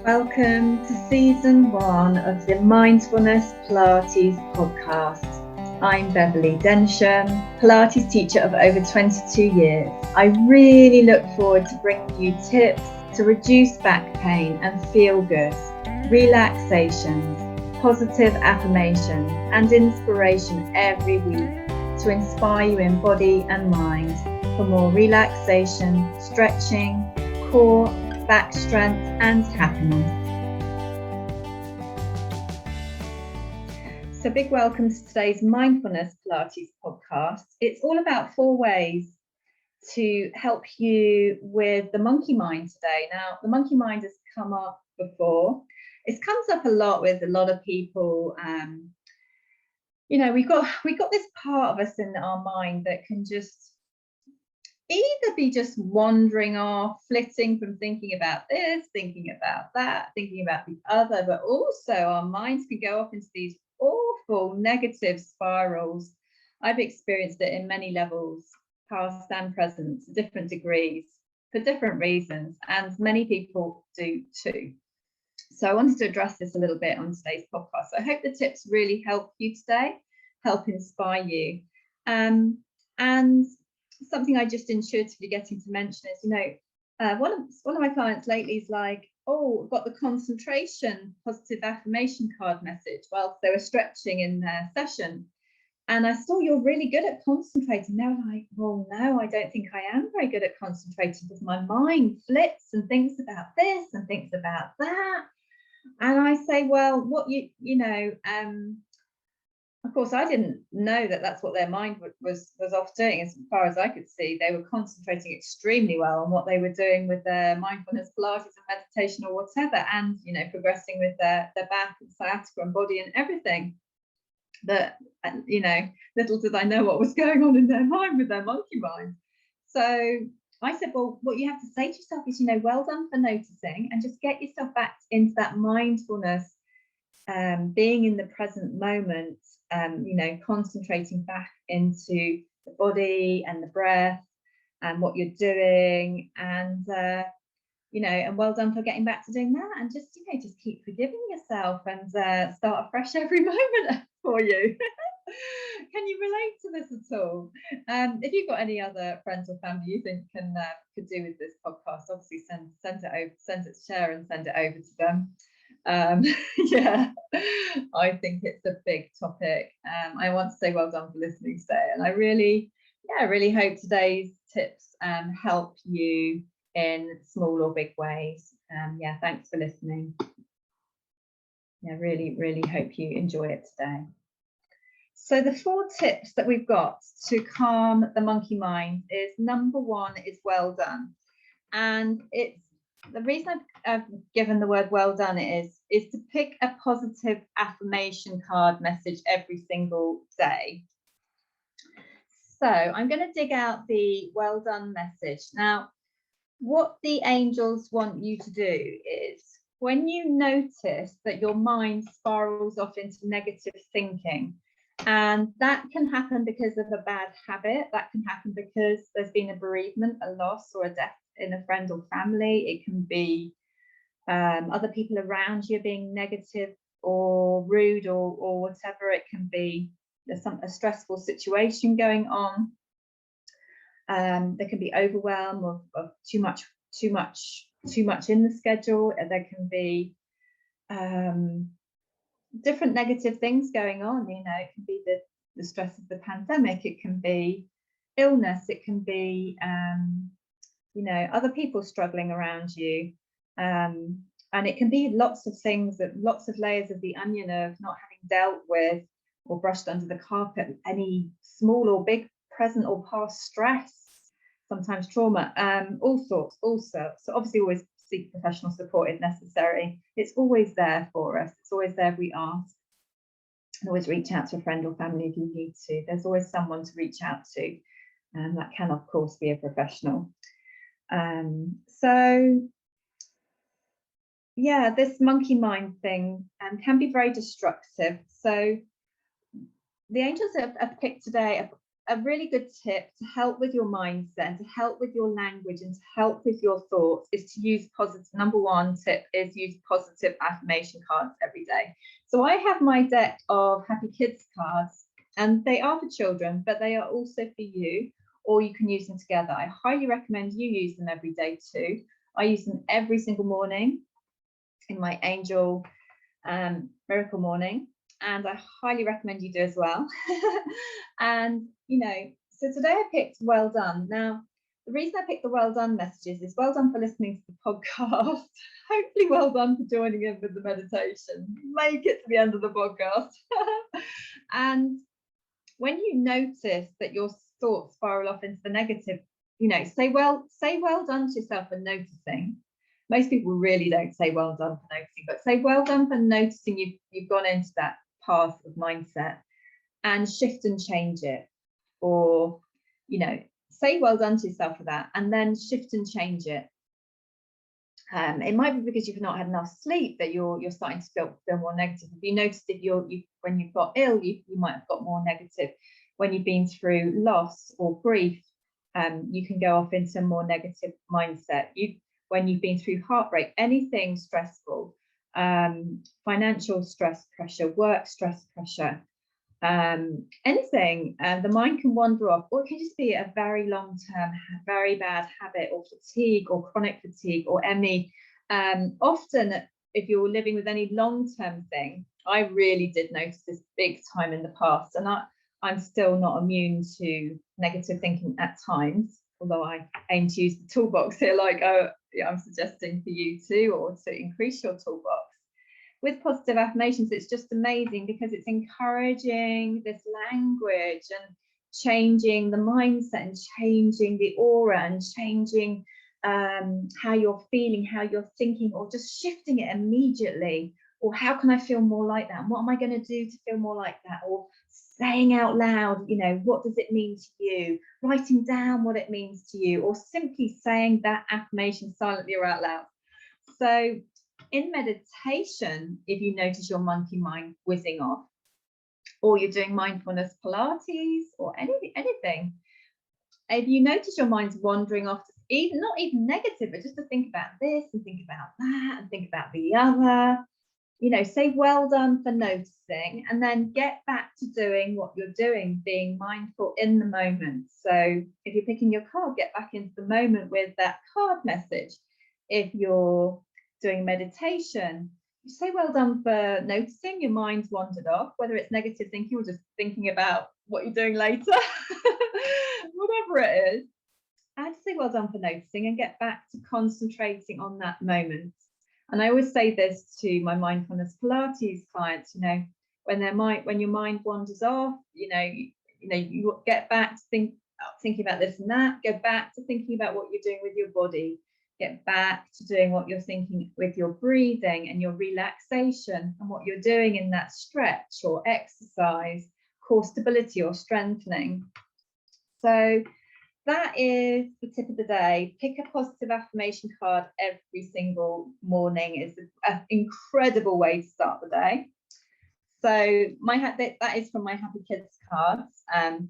Welcome to season 1 of the Mindfulness Pilates podcast. I'm Beverley Densham, Pilates teacher of over 22 years. I really look forward to bringing you tips to reduce back pain and feel good, relaxations, positive affirmations and inspiration every week to inspire you in body and mind for more relaxation, stretching, core, back strength and happiness. So big welcome to today's Mindfulness Pilates podcast. It's all about 4 ways to help you with the monkey mind today. Now, the monkey mind has come up before. It comes up a lot with a lot of people. We've got this part of us in our mind that can just either be just wandering off, flitting from thinking about this, thinking about that, thinking about the other, but also our minds can go off into these awful negative spirals. I've experienced it in many levels, past and present, to different degrees, for different reasons, and many people do too. So I wanted to address this a little bit on today's podcast. So I hope the tips really help you today, help inspire you. And something I just intuitively getting to mention is, one of my clients lately is like, oh, I've got the concentration positive affirmation card message whilst they were stretching in their session. And I saw, you're really good at concentrating. They were like, well, no, I don't think I am very good at concentrating because my mind flits and thinks about this and thinks about that. And I say, well, what of course, I didn't know that that's what their mind was off doing. As far as I could see, they were concentrating extremely well on what they were doing with their mindfulness, Pilates and meditation or whatever, and, progressing with their back and sciatica and body and everything. But, little did I know what was going on in their mind with their monkey mind. So I said, well, what you have to say to yourself is, well done for noticing, and just get yourself back into that mindfulness, being in the present moment, concentrating back into the body and the breath and what you're doing, and and well done for getting back to doing that, and just just keep forgiving yourself and start afresh every moment for you. Can you relate to this at all? If you've got any other friends or family you think could do with this podcast, obviously send it, share and send it over to them. Yeah, I think it's a big topic. I want to say well done for listening today, and I really hope today's tips help you in small or big ways. Thanks for listening. Really hope you enjoy it today. So the 4 tips that we've got to calm the monkey mind is, number 1 is well done, and it's the reason I've given the word well done is to pick a positive affirmation card message every single day. So I'm going to dig out the well done message. Now, what the angels want you to do is, when you notice that your mind spirals off into negative thinking, and that can happen because of a bad habit, that can happen because there's been a bereavement, a loss or a death in a friend or family. It can be other people around you being negative or rude or whatever. It can be there's a stressful situation going on. There can be overwhelm of too much in the schedule. There can be different negative things going on. It can be the stress of the pandemic. It can be illness. It can be other people struggling around you, and it can be lots of things, that lots of layers of the onion of not having dealt with or brushed under the carpet any small or big present or past stress, sometimes trauma, all sorts. So obviously always seek professional support if necessary. It's always there for us. It's always there if we ask. And always reach out to a friend or family if you need to. There's always someone to reach out to, and that can of course be a professional. This monkey mind thing can be very destructive. So the angels have picked today a really good tip to help with your mindset, to help with your language, and to help with your thoughts is to use positive. Number one tip is use positive affirmation cards every day. So I have my deck of Happy Kids cards, and they are for children, but they are also for you, or you can use them together. I highly recommend you use them every day too. I use them every single morning in my Angel Miracle Morning, and I highly recommend you do as well. And so today I picked well done. Now the reason I picked the well done messages is well done for listening to the podcast. Hopefully well done for joining in with the meditation. Make it to the end of the podcast. And when you notice that your thoughts spiral off into the negative, say well done to yourself for noticing. Most people really don't say well done for noticing, but say well done for noticing you've gone into that path of mindset, and shift and change it. Or, say well done to yourself for that, and then shift and change it. It might be because you've not had enough sleep that you're starting to feel more negative. If you noticed when you've got ill, you might have got more negative. When you've been through loss or grief, you can go off into a more negative mindset. When you've been through heartbreak, anything stressful, financial stress pressure, work stress pressure, anything, the mind can wander off, or it can just be a very long-term, very bad habit, or fatigue, or chronic fatigue, or ME. Often, if you're living with any long-term thing, I really did notice this big time in the past, and I'm still not immune to negative thinking at times, although I aim to use the toolbox here, like I'm suggesting for you too, or to increase your toolbox. With positive affirmations, it's just amazing because it's encouraging this language and changing the mindset and changing the aura and changing how you're feeling, how you're thinking, or just shifting it immediately. Or how can I feel more like that? And what am I going to do to feel more like that? Or saying out loud, what does it mean to you? Writing down what it means to you, or simply saying that affirmation silently or out loud. So in meditation, if you notice your monkey mind whizzing off, or you're doing mindfulness Pilates or anything, if you notice your mind's wandering off, not even negative, but just to think about this and think about that and think about the other, say well done for noticing, and then get back to doing what you're doing, being mindful in the moment. So if you're picking your card, get back into the moment with that card message. If you're doing meditation, you say well done for noticing your mind's wandered off, whether it's negative thinking or just thinking about what you're doing later, whatever it is. I'd say well done for noticing, and get back to concentrating on that moment. And I always say this to my mindfulness Pilates clients, when your mind wanders off, you get back to thinking about this and that, go back to thinking about what you're doing with your body, get back to doing what you're thinking with your breathing and your relaxation, and what you're doing in that stretch or exercise, core stability or strengthening. So that is the tip of the day. Pick a positive affirmation card every single morning. It's an incredible way to start the day. So that is from my Happy Kids cards.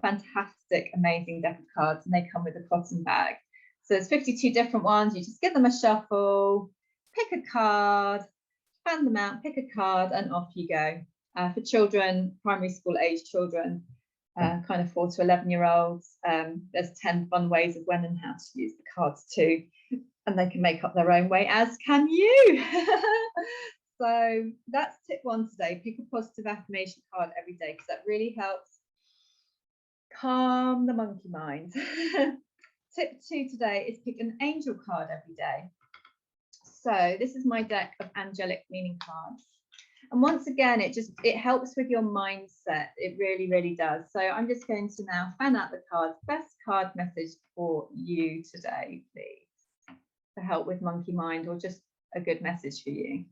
Fantastic, amazing deck of cards, and they come with a cotton bag. So there's 52 different ones. You just give them a shuffle, pick a card, fan them out, pick a card, and off you go. For children, primary school age children, kind of 4 to 11-year-olds, there's 10 fun ways of when and how to use the cards too, and they can make up their own way, as can you. So that's tip 1 today. Pick a positive affirmation card every day, because that really helps calm the monkey mind. Tip 2 today is pick an angel card every day. So this is my deck of angelic meaning cards. And once again, it helps with your mindset. It really, really does. So I'm just going to now fan out the cards. Best card message for you today, please, to help with monkey mind, or just a good message for you.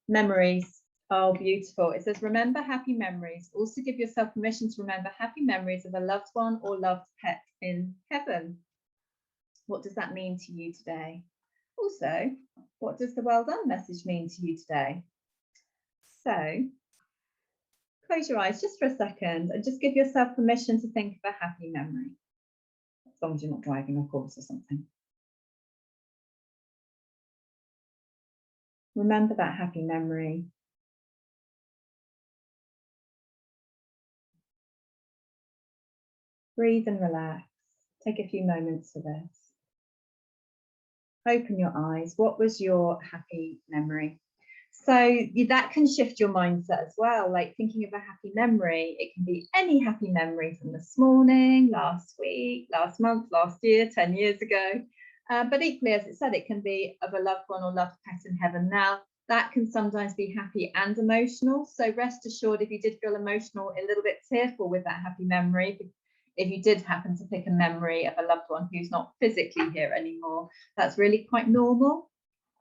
Memories. Oh, beautiful. It says, remember happy memories. Also give yourself permission to remember happy memories of a loved one or loved pet in heaven. What does that mean to you today? Also, what does the well done message mean to you today? So close your eyes just for a second and just give yourself permission to think of a happy memory. As long as you're not driving, of course, or something. Remember that happy memory. Breathe and relax. Take a few moments for this. Open your eyes. What was your happy memory? So that can shift your mindset as well, like thinking of a happy memory. It can be any happy memory from this morning, last week, last month, last year, 10 years ago. But equally, as it said, it can be of a loved one or loved pet in heaven. Now, that can sometimes be happy and emotional. So rest assured, if you did feel emotional, a little bit tearful with that happy memory, if you did happen to pick a memory of a loved one who's not physically here anymore, that's really quite normal.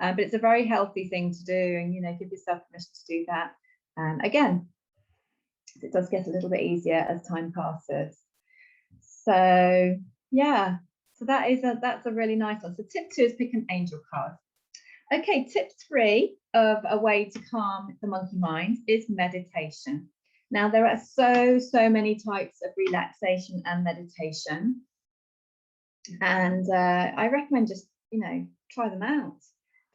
But it's a very healthy thing to do, and give yourself permission to do that. Again, it does get a little bit easier as time passes. So yeah, so that's a really nice one. So tip 2 is pick an angel card. Okay, tip 3 of a way to calm the monkey mind is meditation. Now, there are so many types of relaxation and meditation, and I recommend just try them out.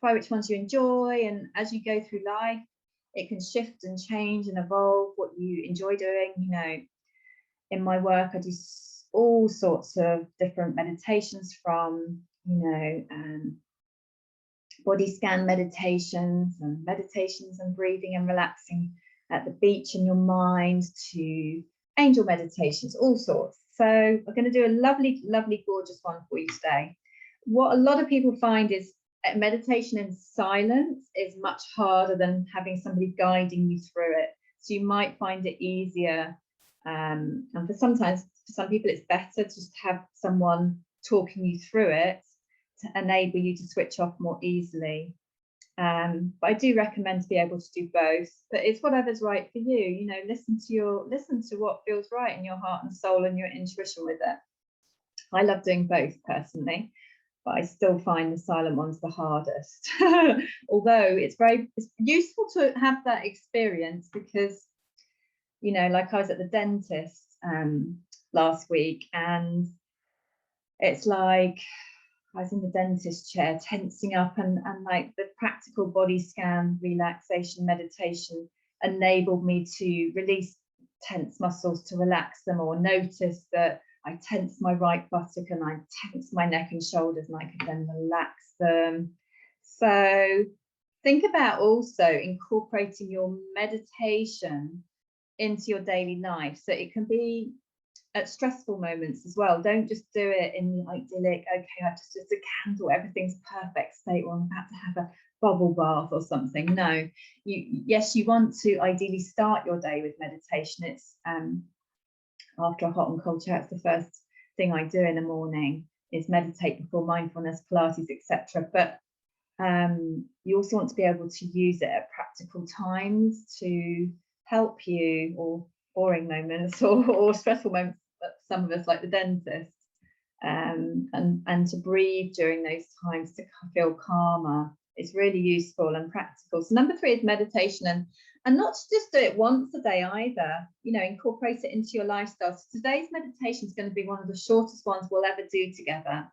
Try which ones you enjoy, and as you go through life, it can shift and change and evolve what you enjoy doing. In my work, I do all sorts of different meditations, from body scan meditations and breathing and relaxing at the beach in your mind, to angel meditations, all sorts. So we're going to do a lovely, gorgeous one for you today. What a lot of people find is meditation in silence is much harder than having somebody guiding you through it. So you might find it easier, and for some people it's better just to have someone talking you through it to enable you to switch off more easily. But I do recommend to be able to do both, but it's whatever's right for you. Listen to what feels right in your heart and soul and your intuition with it. I love doing both personally, but I still find the silent ones the hardest. Although it's useful to have that experience, because like I was at the dentist last week, and it's like I was in the dentist chair tensing up, and like the practical body scan relaxation meditation enabled me to release tense muscles, to relax them, or notice that I tense my right buttock and I tense my neck and shoulders, and I could then relax them. So think about also incorporating your meditation into your daily life, so it can be at stressful moments as well. Don't just do it in the idyllic, okay, I've just lit a candle, everything's perfect state, or I'm about to have a bubble bath or something. No, you want to ideally start your day with meditation. It's after a hot and cold shower, it's the first thing I do in the morning, is meditate before mindfulness, Pilates, etc. But you also want to be able to use it at practical times to help you, or boring moments or stressful moments, some of us, like the dentist, and to breathe during those times to feel calmer. It's really useful and practical. So number 3 is meditation, and not to just do it once a day either. Incorporate it into your lifestyle. So today's meditation is going to be one of the shortest ones we'll ever do together,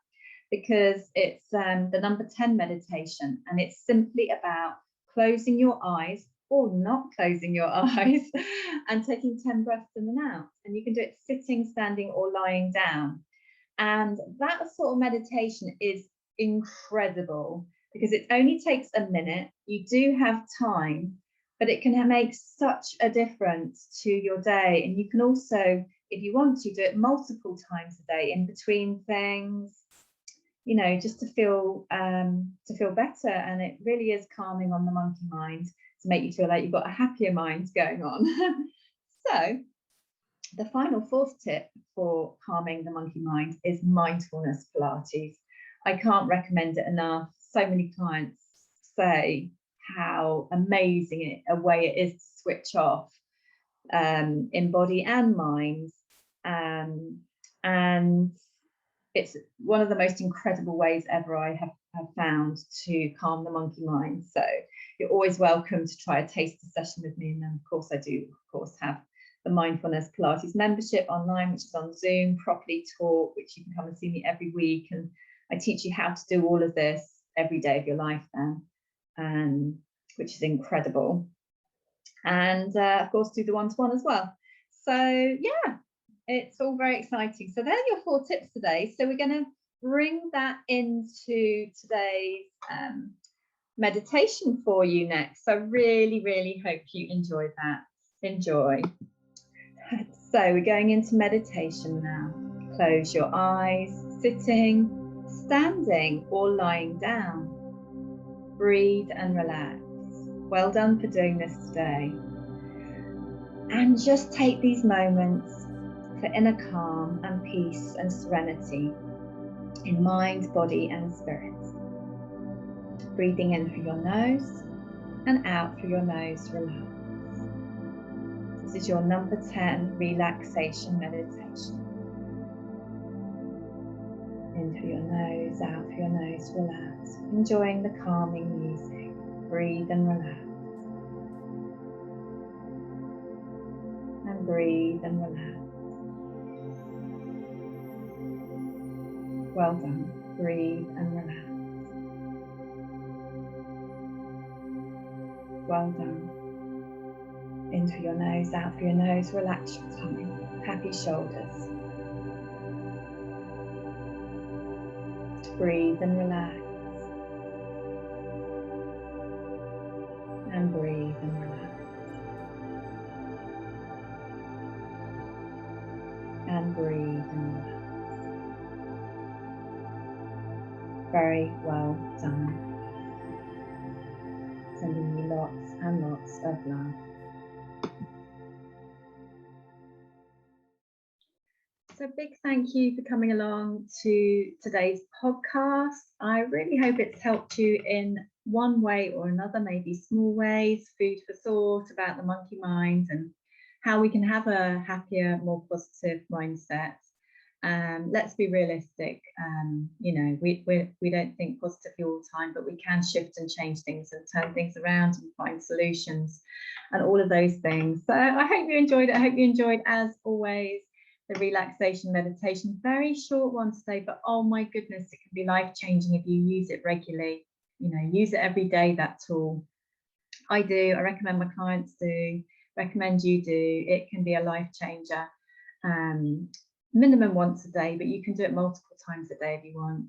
because it's the number 10 meditation, and it's simply about closing your eyes or not closing your eyes and taking 10 breaths in and out. And you can do it sitting, standing, or lying down. And that sort of meditation is incredible, because it only takes a minute. You do have time, but it can make such a difference to your day. And you can also, if you want to, do it multiple times a day in between things, just to feel better. And it really is calming on the monkey mind, to make you feel like you've got a happier mind going on. So the final 4th tip for calming the monkey mind is mindfulness Pilates. I can't recommend it enough. So many clients say how amazing a way it is to switch off in body and mind, and it's one of the most incredible ways ever I have found to calm the monkey mind. So you're always welcome to try a taster session with me, and then of course I do have the Mindfulness Pilates membership online, which is on Zoom, properly taught, which you can come and see me every week. And I teach you how to do all of this every day of your life now, which is incredible. And of course, do the one-to-one as well. So yeah, it's all very exciting. So there are your 4 tips today. So we're going to bring that into today's meditation for you next. So really, really hope you enjoyed that. Enjoy. So we're going into meditation now. Close your eyes, sitting, standing, or lying down. Breathe and relax. Well done for doing this today. And just take these moments for inner calm and peace and serenity in mind, body, and spirit. Breathing in through your nose and out through your nose, relax. This is your number 10 relaxation meditation. In through your nose, out through your nose, relax. Enjoying the calming music. Breathe and relax. And breathe and relax. Well done. Breathe and relax. Well done. In through your nose, out through your nose, relax your tummy, happy shoulders. Breathe and relax. And breathe and relax. And breathe and relax. Very well done. Sending you lots and lots of love. So big thank you for coming along to today's podcast. I really hope it's helped you in one way or another, maybe small ways, food for thought about the monkey mind and how we can have a happier, more positive mindset. Let's be realistic. We don't think positively all the time, but we can shift and change things and turn things around and find solutions and all of those things. So I hope you enjoyed it. I hope you enjoyed, as always, the relaxation meditation. Very short one today, but oh my goodness, it can be life-changing if you use it regularly. Use it every day, that tool. I do. I recommend my clients do. Recommend you do. It can be a life changer. Minimum once a day, but you can do it multiple times a day if you want.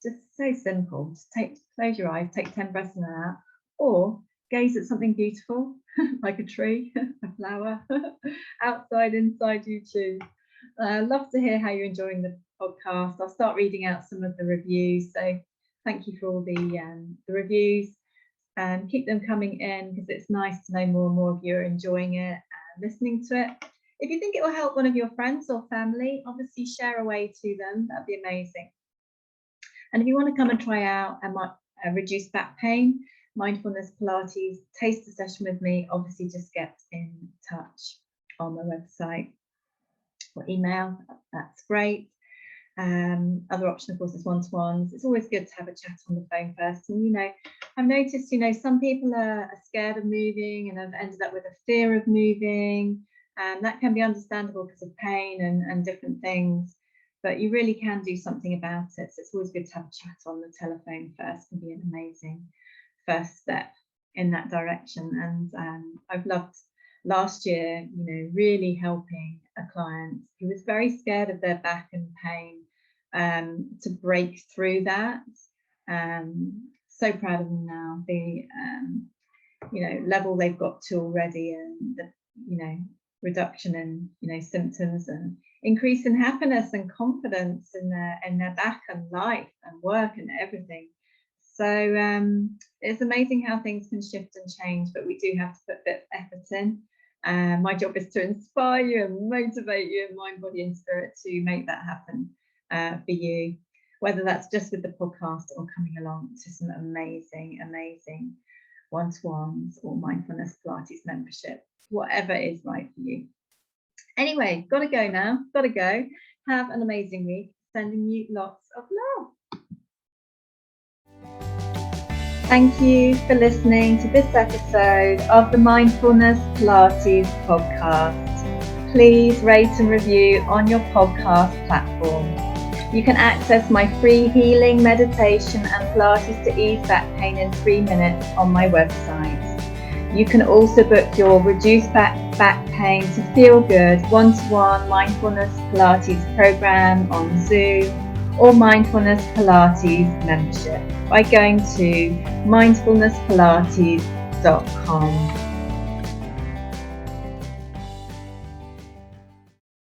Just so simple. Just close your eyes, take 10 breaths in and out, or gaze at something beautiful like a tree, a flower, outside, inside, you choose. Love to hear how you're enjoying the podcast. I'll start reading out some of the reviews. So thank you for all the reviews, and keep them coming in, because it's nice to know more and more of you are enjoying it and listening to it. If you think it will help one of your friends or family, obviously share away to them. That'd be amazing. And if you want to come and try out a reduced back pain, Mindfulness Pilates taster session with me, obviously just get in touch on my website or email. That's great. Other option, of course, is one-to-ones. It's always good to have a chat on the phone first. And I've noticed some people are scared of moving and have ended up with a fear of moving. And that can be understandable because of pain and different things, but you really can do something about it. So it's always good to have a chat on the telephone first. It can be an amazing first step in that direction. And I've loved last year, really helping a client who was very scared of their back and pain to break through that. So proud of them now, the level they've got to already, and the reduction in symptoms and increase in happiness and confidence in their back and life and work and everything. So it's amazing how things can shift and change, but we do have to put a bit of effort in. My job is to inspire you and motivate you in mind, body and spirit to make that happen for you, whether that's just with the podcast or coming along to some amazing one-to-ones or Mindfulness Pilates membership, whatever is right for you. Anyway, gotta go now, gotta go. Have an amazing week. Sending you lots of love. Thank you for listening to this episode of the Mindfulness Pilates podcast. please rate and review on your podcast platform. You can access my free healing meditation and Pilates to ease back pain in 3 minutes on my website. You can also book your Reduce Back Pain to Feel Good one-to-one Mindfulness Pilates program on Zoom or Mindfulness Pilates membership by going to mindfulnesspilates.com.